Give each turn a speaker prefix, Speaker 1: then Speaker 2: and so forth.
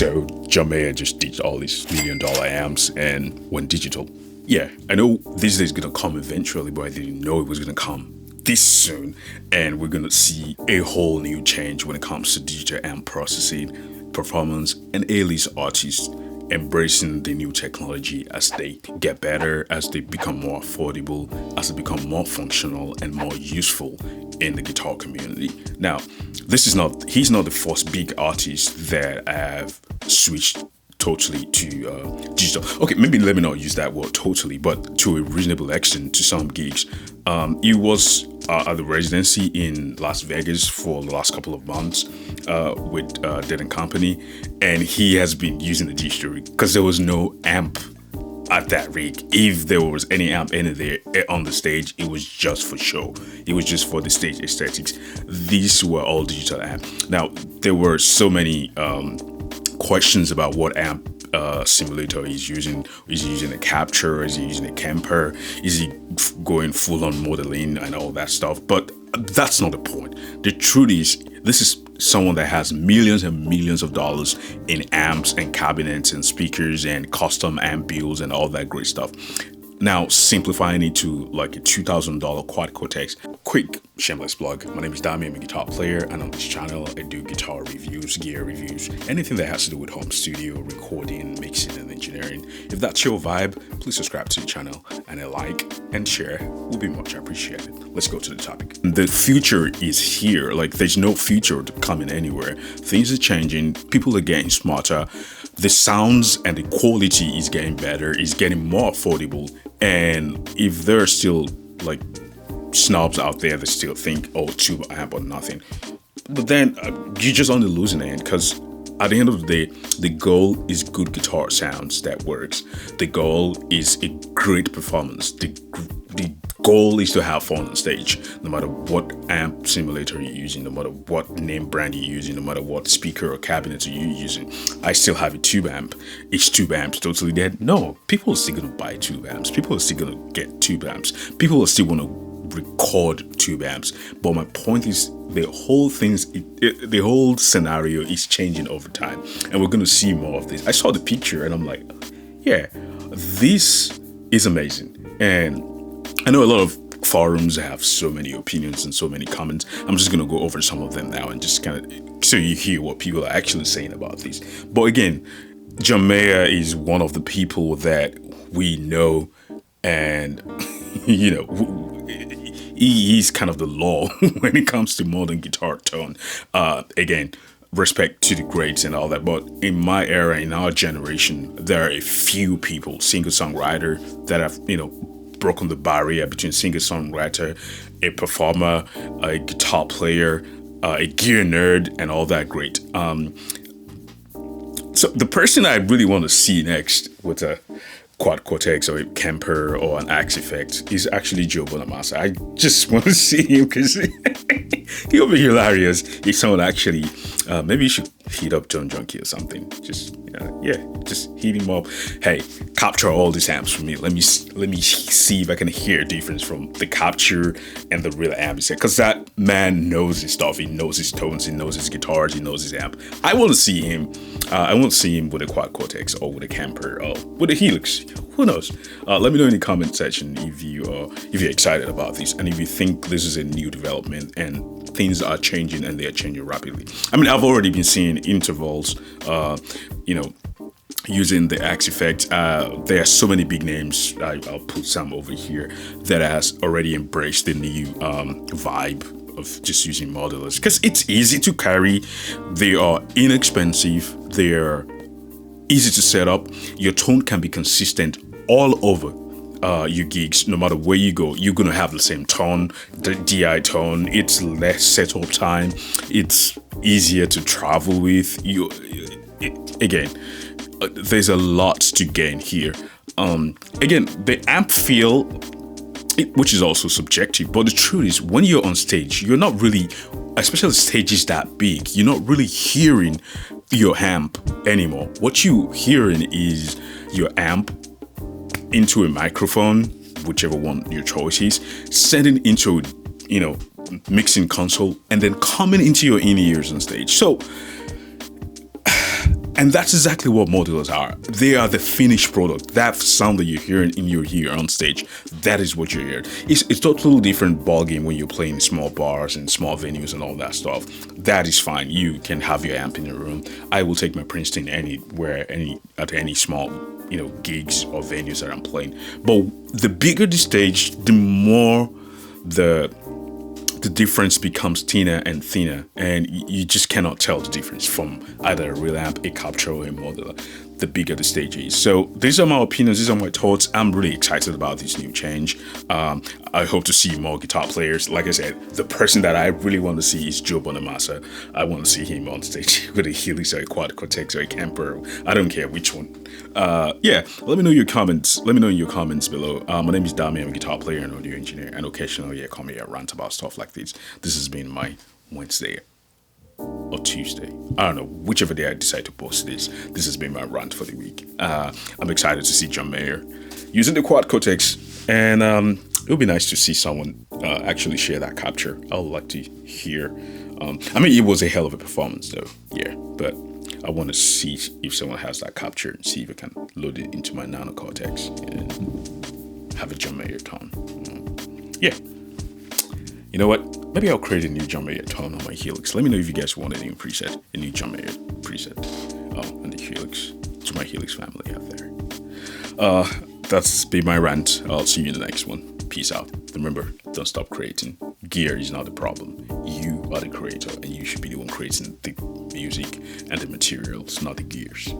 Speaker 1: So John Mayer just did all these $1 million amps and went digital. Yeah, I know this day is going to come eventually, but I didn't know it was going to come this soon. And we're going to see a whole new change when it comes to digital amp processing, performance, and A-list artists embracing the new technology as they get better, as they become more affordable, as they become more functional and more useful in the guitar community. Now, he's not the first big artist that have switched totally to digital. Okay, maybe let me not use that word totally, but to a reasonable extent to some gigs. He was at the residency in Las Vegas for the last couple of months with Dead & Company, and he has been using the digital rig because there was no amp at that rig. If there was any amp in there on the stage, it was just for show. It was just for the stage aesthetics. These were all digital amp. Now, there were so many questions about what amp simulator he's using. Is he using a capture? Is he using a Kemper? Is he going full on modeling and all that stuff? But that's not the point. The truth is, this is someone that has millions and millions of dollars in amps and cabinets and speakers and custom amp builds and all that great stuff. Now, simplifying it to like a $2,000 quad Cortex. Quick shameless plug. My name is Dami. I'm a guitar player, and on this channel, I do guitar reviews, gear reviews, anything that has to do with home studio, recording, mixing, and engineering. If that's your vibe, please subscribe to the channel, and a like and share will be much appreciated. Let's go to the topic. The future is here. Like, there's no future coming anywhere. Things are changing. People are getting smarter. The sounds and the quality is getting better. It's getting more affordable. And if there are still like snobs out there that still think, oh, tube amp or nothing, but then you're just on the losing end, because at the end of the day, the goal is good guitar sounds that works. The goal is a great performance. The goal is to have fun on stage, no matter what amp simulator you're using, no matter what name brand you're using, no matter what speaker or cabinet you're using. I still have a tube amp. Is tube amps totally dead? No, people are still going to buy tube amps. People are still going to get tube amps. People are still going to record tube amps. But my point is, the whole scenario is changing over time, and we're going to see more of this. I saw the picture and I'm like, yeah, this is amazing. And I know a lot of forums have so many opinions and so many comments. I'm just going to go over some of them now and just kind of so you hear what people are actually saying about this. But again, John Mayer is one of the people that we know, and you know, he's kind of the law when it comes to modern guitar tone. Again, respect to the greats and all that, but in my era, in our generation, there are a few people, singer-songwriter, that have, you know, broken the barrier between singer-songwriter, a performer, a guitar player, a gear nerd, and all that great. So the person I really want to see next with a quad Cortex or a Kemper or an Axe Effect is actually Joe Bonamassa. I just want to see him because he'll be hilarious if someone actually, maybe you should hit up John Junkie or something. Just just hit him up. Hey, capture all these amps for me. Let me see if I can hear a difference from the capture and the real amp. Because that man knows his stuff. He knows his tones. He knows his guitars. He knows his amp. I want to see him. I want to see him with a quad Cortex or with a Kemper or with a Helix. Who knows? Let me know in the comment section if you're excited about this and if you think this is a new development and things are changing and they are changing rapidly. I mean, I've already been seeing intervals, using the Axe Effect. There are so many big names. I'll put some over here that has already embraced the new vibe of just using modelers, because it's easy to carry. They are inexpensive. They're easy to set up. Your tone can be consistent all over your gigs. No matter where you go, you're gonna have the same tone, the DI tone. It's less setup time. It's easier to travel with. There's a lot to gain here. Again, the amp feel, which is also subjective, but the truth is, when you're on stage, you're not really, especially stages that big, you're not really hearing your amp anymore. What you're hearing is your amp into a microphone, whichever one your choice is, sending into, mixing console, and then coming into your in-ears on stage. So, And that's exactly what modulars are. They are the finished product. That sound that you're hearing in your ear on stage, that is what you're hearing. It's a totally different ballgame when you're playing in small bars and small venues and all that stuff. That is fine. You can have your amp in your room. I will take my Princeton anywhere, at any small, gigs or venues that I'm playing. But the bigger the stage, the more the difference becomes thinner and thinner, and you just cannot tell the difference from either a real amp, a capture, or a modular, the bigger the stage is. So these are my opinions, these are my thoughts. I'm really excited about this new change. I hope to see more guitar players. Like I said, the person that I really want to see is Joe Bonamassa. I want to see him on stage with a Helix or a Quad Cortex or a Kemper. I don't care which one. Yeah, let me know your comments. Let me know in your comments below. My name is Dami. I'm a guitar player and audio engineer, and occasionally I come here and rant about stuff like this. This has been my Wednesday or Tuesday. I don't know, whichever day I decide to post this. This has been my rant for the week. I'm excited to see John Mayer using the Quad Cortex, and it would be nice to see someone actually share that capture. I would like to hear. It was a hell of a performance though, yeah, but I want to see if someone has that capture and see if I can load it into my Nano Cortex and have a John Mayer tone. Yeah. You know what? Maybe I'll create a new John Mayer tone on my Helix. Let me know if you guys want a new preset, a new John Mayer preset on the Helix, to my Helix family out there. That's been my rant. I'll see you in the next one. Peace out. Remember, don't stop creating. Gear is not the problem. You are the creator, and you should be the one creating the music and the materials, not the gears.